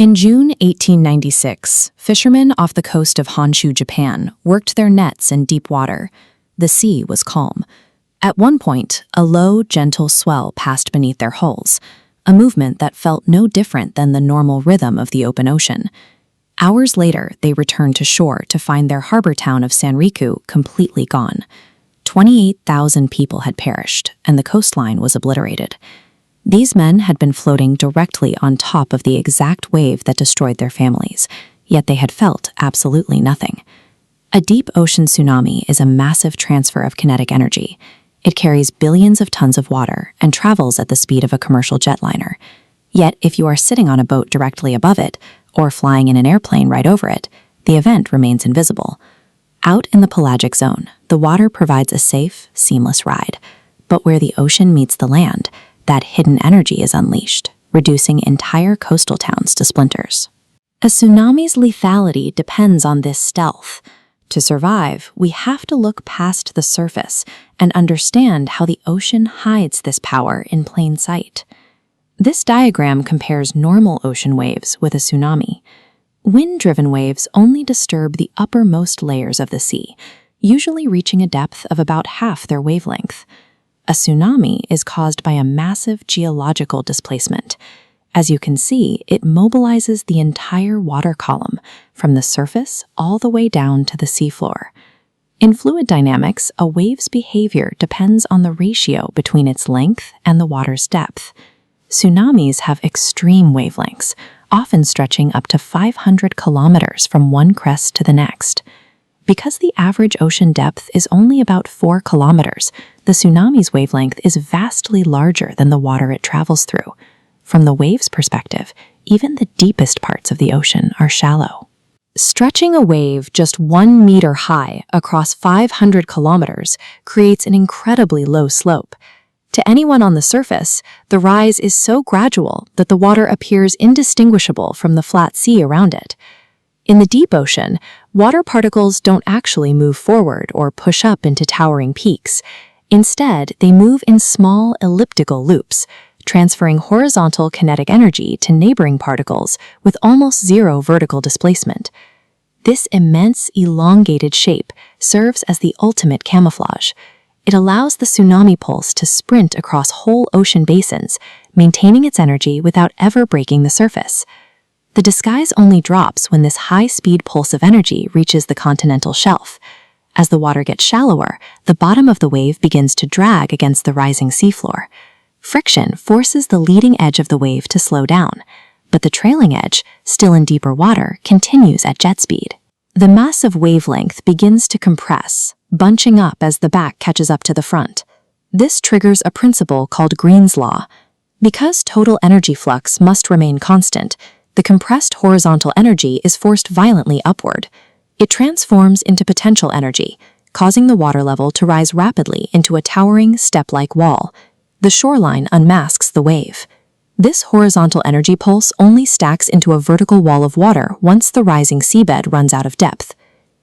In June 1896, fishermen off the coast of Honshu, Japan, worked their nets in deep water. The sea was calm. At one point, a low, gentle swell passed beneath their hulls, a movement that felt no different than the normal rhythm of the open ocean. Hours later, they returned to shore to find their harbor town of Sanriku completely gone. 28,000 people had perished, and the coastline was obliterated. These men had been floating directly on top of the exact wave that destroyed their families, yet they had felt absolutely nothing. A deep ocean tsunami is a massive transfer of kinetic energy. It carries billions of tons of water and travels at the speed of a commercial jetliner. Yet, if you are sitting on a boat directly above it, or flying in an airplane right over it, the event remains invisible. Out in the pelagic zone, the water provides a safe, seamless ride. But where the ocean meets the land, that hidden energy is unleashed, reducing entire coastal towns to splinters. A tsunami's lethality depends on this stealth. To survive, we have to look past the surface and understand how the ocean hides this power in plain sight. This diagram compares normal ocean waves with a tsunami. Wind-driven waves only disturb the uppermost layers of the sea, usually reaching a depth of about half their wavelength. A tsunami is caused by a massive geological displacement. As you can see, it mobilizes the entire water column, from the surface all the way down to the seafloor. In fluid dynamics, a wave's behavior depends on the ratio between its length and the water's depth. Tsunamis have extreme wavelengths, often stretching up to 500 kilometers from one crest to the next. Because the average ocean depth is only about 4 kilometers, the tsunami's wavelength is vastly larger than the water it travels through. From the wave's perspective, even the deepest parts of the ocean are shallow. Stretching a wave just 1 meter high across 500 kilometers creates an incredibly low slope. To anyone on the surface, the rise is so gradual that the water appears indistinguishable from the flat sea around it. In the deep ocean, water particles don't actually move forward or push up into towering peaks. Instead, they move in small elliptical loops, transferring horizontal kinetic energy to neighboring particles with almost zero vertical displacement. This immense, elongated shape serves as the ultimate camouflage. It allows the tsunami pulse to sprint across whole ocean basins, maintaining its energy without ever breaking the surface. The disguise only drops when this high-speed pulse of energy reaches the continental shelf. As the water gets shallower, the bottom of the wave begins to drag against the rising seafloor. Friction forces the leading edge of the wave to slow down, but the trailing edge, still in deeper water, continues at jet speed. The massive wavelength begins to compress, bunching up as the back catches up to the front. This triggers a principle called Green's law. Because total energy flux must remain constant, the compressed horizontal energy is forced violently upward. It transforms into potential energy, causing the water level to rise rapidly into a towering, step-like wall. The shoreline unmasks the wave. This horizontal energy pulse only stacks into a vertical wall of water once the rising seabed runs out of depth.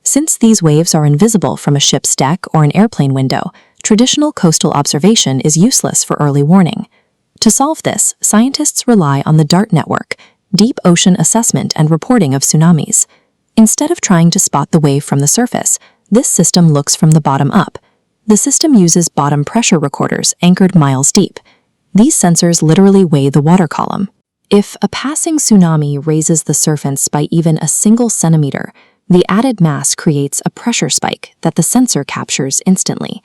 Since these waves are invisible from a ship's deck or an airplane window, traditional coastal observation is useless for early warning. To solve this, scientists rely on the DART network, Deep Ocean Assessment and Reporting of Tsunamis. Instead of trying to spot the wave from the surface, this system looks from the bottom up. The system uses bottom pressure recorders anchored miles deep. These sensors literally weigh the water column. If a passing tsunami raises the surface by even a single centimeter, the added mass creates a pressure spike that the sensor captures instantly.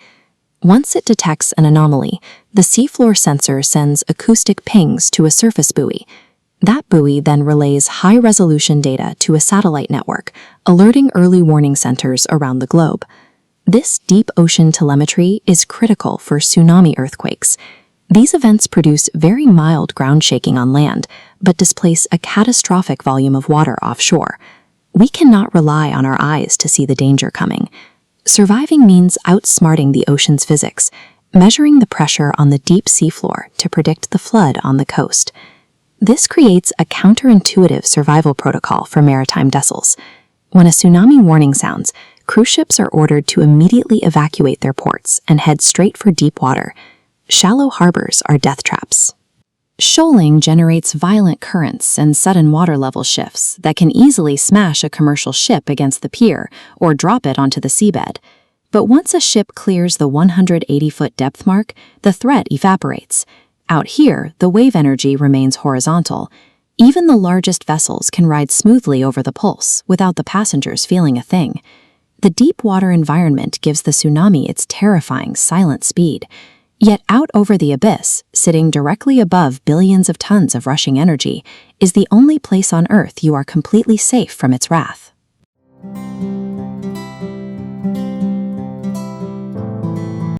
Once it detects an anomaly, the seafloor sensor sends acoustic pings to a surface buoy. That buoy then relays high-resolution data to a satellite network, alerting early warning centers around the globe. This deep ocean telemetry is critical for tsunami earthquakes. These events produce very mild ground shaking on land, but displace a catastrophic volume of water offshore. We cannot rely on our eyes to see the danger coming. Surviving means outsmarting the ocean's physics, measuring the pressure on the deep seafloor to predict the flood on the coast. This creates a counterintuitive survival protocol for maritime vessels. When a tsunami warning sounds, cruise ships are ordered to immediately evacuate their ports and head straight for deep water. Shallow harbors are death traps. Shoaling generates violent currents and sudden water level shifts that can easily smash a commercial ship against the pier or drop it onto the seabed. But once a ship clears the 180-foot depth mark, the threat evaporates. Out here, the wave energy remains horizontal. Even the largest vessels can ride smoothly over the pulse without the passengers feeling a thing. The deep water environment gives the tsunami its terrifying silent speed. Yet out over the abyss, sitting directly above billions of tons of rushing energy, is the only place on Earth you are completely safe from its wrath.